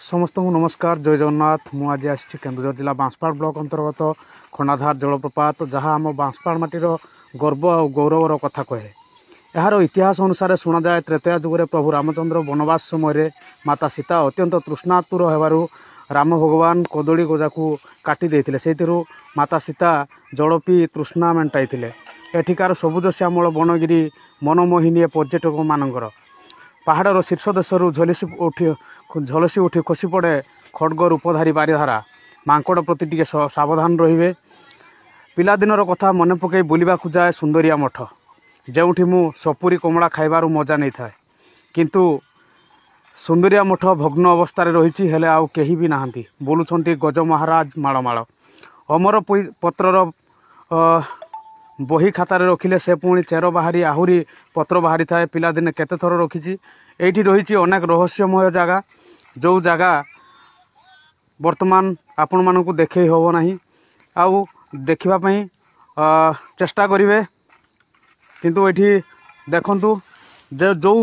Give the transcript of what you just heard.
समस्त को नमस्कार जय जगन्नाथ मु आज आसी केन्दुझर जिला बांसपाड़ ब्लॉक अंतर्गत खंडाधार जलप्रपात जहाँ आम बांसपाड़ माटीर गर्व और गौरवर कथा कहे। यार इतिहास अनुसार शुणा जाए त्रेतया जुगे प्रभु रामचंद्र वनवास समय माता सीता अत्यंत तृष्णातुर होवारू राम भगवान कदली गजा को काटी देते से माता सीता जल पी तृष्णा मेटाई एठिकार सबुज श्यामल बनगिरी मनमोहिनी पर्यटक मानकर पहाड़र शीर्ष देशरू झलसी उठी खसी पड़े खड्ग रूपधारी बारिधारा मांकड़ प्रति टिके सावधान रहिबे। पिलादिनर कथा मन पकई बुलिबा जाए सुंदरिया मठ जेउठी मु सपुरी कमला खाइबार मजा नहीं थाए किंतु सुंदरिया मठ भग्न अवस्था रही हेले आउ केही भी नाहांती बोलुछंती गज महाराज माड़ अमर पत्रर बही खातार रखिले से पुणी चेर बाहरी आहुरी पत्र बाहरी थाए। पिलादिने केते थर रखी एठी रही अनेक रहस्यमय जगह जो जगह वर्तमान आपण मानकु देखै होबो नाही आउ देखिबा पई चेष्टा करिवे किंतु एठी देखंतु जे जो